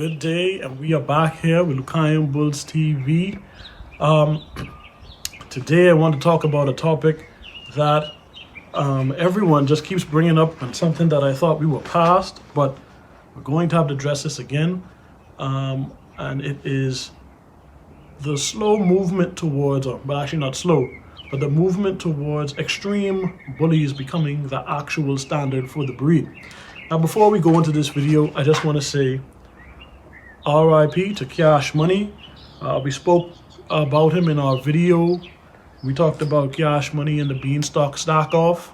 Good day, and we are back here with American Bulls TV. Today I want to talk about a topic that everyone just keeps bringing up, and something that I thought we were past, but we're going to have to address this again. And it is the slow movement towards, but actually not slow, but the movement towards extreme bullies becoming the actual standard for the breed. Now, before we go into this video, I just want to say RIP to Cash Money. We spoke about him in our video. We talked about Cash Money and the Beanstalk stack off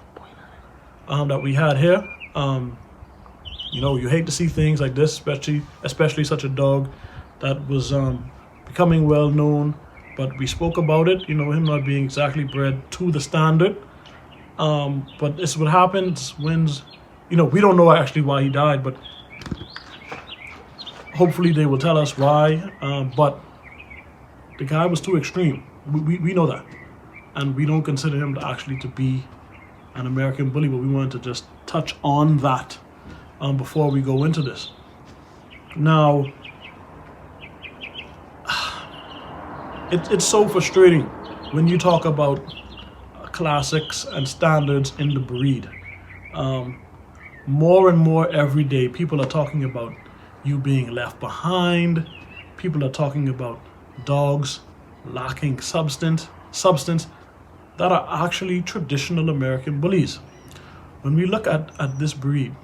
that we had here. You know, you hate to see things like this, especially such a dog that was becoming well known. But we spoke about it, you know, him not being exactly bred to the standard. But this is what happens when, you know, we don't know actually why he died, but hopefully they will tell us why. But the guy was too extreme. We know that. And we don't consider him to be an American bully, but we wanted to just touch on that before we go into this. Now, it's so frustrating when you talk about classics and standards in the breed. More and more every day, people are talking about you being left behind. People are talking about dogs lacking substance that are actually traditional American bullies. When we look at this breed,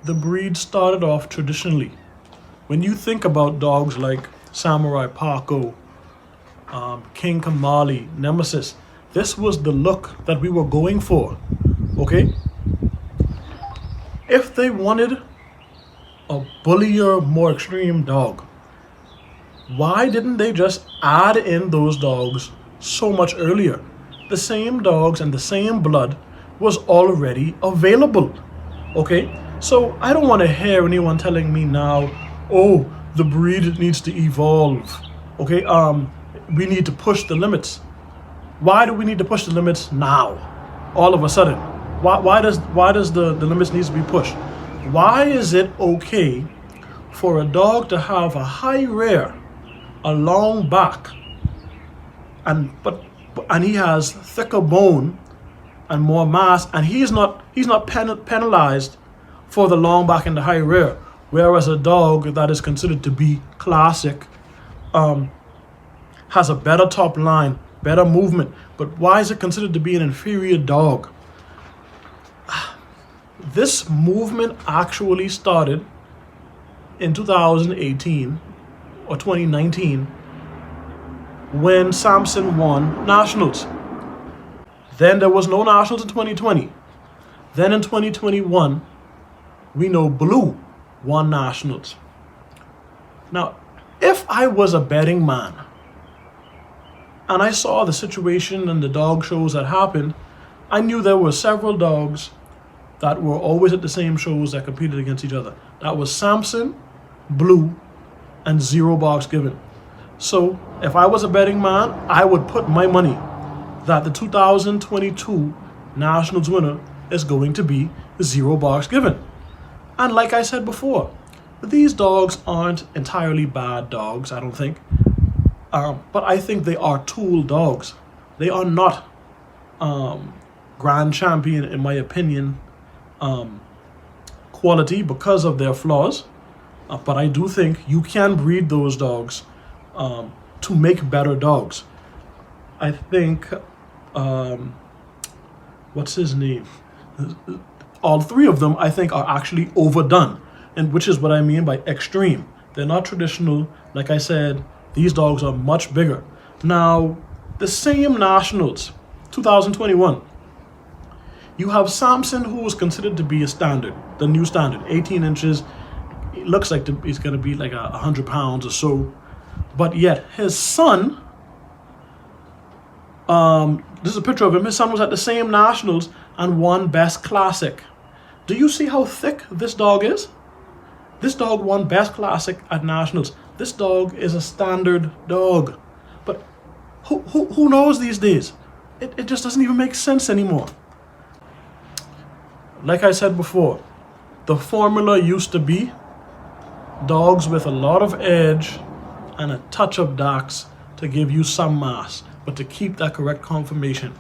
the breed started off traditionally. When you think about dogs like Samurai Paco, King Kamali, Nemesis, this was the look that we were going for, okay? If they wanted a bullier, more extreme dog, why didn't they just add in those dogs so much earlier? The same dogs and the same blood was already available, okay? So I don't want to hear anyone telling me now, oh, the breed needs to evolve, okay? We need to push the limits. Why do we need to push the limits now, all of a sudden? Why does the limits need to be pushed? Why is it okay for a dog to have a high rear, a long back, and he has thicker bone and more mass, and he's not penalized for the long back and the high rear, whereas a dog that is considered to be classic has a better top line, better movement? But why is it considered to be an inferior dog? This movement actually started in 2018 or 2019 when Samson won nationals. Then there was no nationals in 2020. Then in 2021, we know Blue won nationals. Now, if I was a betting man and I saw the situation and the dog shows that happened, I knew there were several dogs that were always at the same shows that competed against each other. That was Samson, Blue, and Zero Box Given. So if I was a betting man, I would put my money that the 2022 Nationals winner is going to be Zero Box Given. And like I said before, these dogs aren't entirely bad dogs, I don't think. But I think they are tool dogs. They are not grand champion, in my opinion, quality because of their flaws. But I do think you can breed those dogs to make better dogs. I think, what's his name? All three of them, I think, are actually overdone, and which is what I mean by extreme. They're not traditional. Like I said, these dogs are much bigger. Now, the same nationals, 2021, you have Samson, who was considered to be a standard, the new standard, 18 inches. It looks like he's going to be like 100 pounds or so. But yet, his son, this is a picture of him. His son was at the same nationals and won Best Classic. Do you see how thick this dog is? This dog won Best Classic at nationals. This dog is a standard dog. But who knows these days? It just doesn't even make sense anymore. Like I said before, the formula used to be dogs with a lot of edge and a touch of darks to give you some mass, but to keep that correct conformation.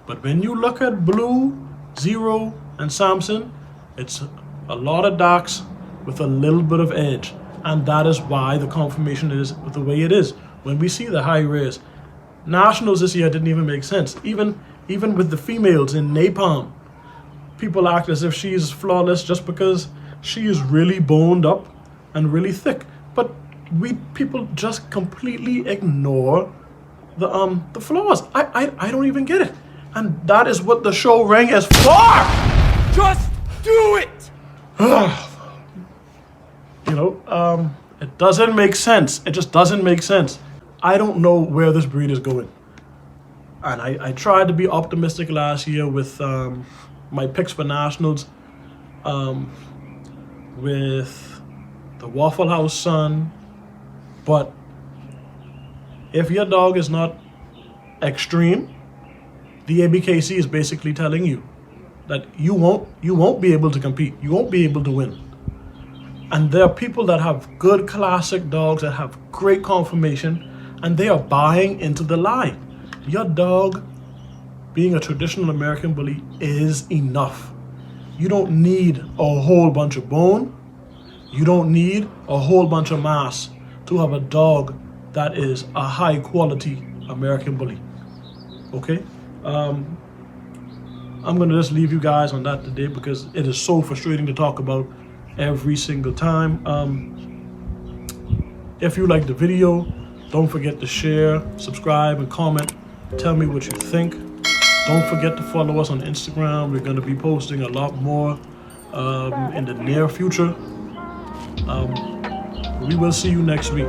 But when you look at Blue, Zero, and Samson, it's a lot of darks with a little bit of edge. And that is why the conformation is the way it is. When we see the high rares, nationals this year didn't even make sense. Even with the females in Napalm, people act as if she's flawless just because she is really boned up and really thick. But people just completely ignore the flaws. I don't even get it. And that is what the show ring is for. Just do it. It doesn't make sense. It just doesn't make sense. I don't know where this breed is going. And I tried to be optimistic last year with my picks for nationals, with the Waffle House son. But if your dog is not extreme, the A.B.K.C is basically telling you that you won't be able to compete. You won't be able to win. And there are people that have good classic dogs that have great conformation, and they are buying into the lie. Your dog being a traditional American Bully is enough. You don't need a whole bunch of bone. You don't need a whole bunch of mass to have a dog that is a high quality American Bully. Okay? I'm gonna just leave you guys on that today because it is so frustrating to talk about every single time. If you like the video, don't forget to share, subscribe, and comment. Tell me what you think. Don't forget to follow us on Instagram. We're going to be posting a lot more in the near future. We will see you next week.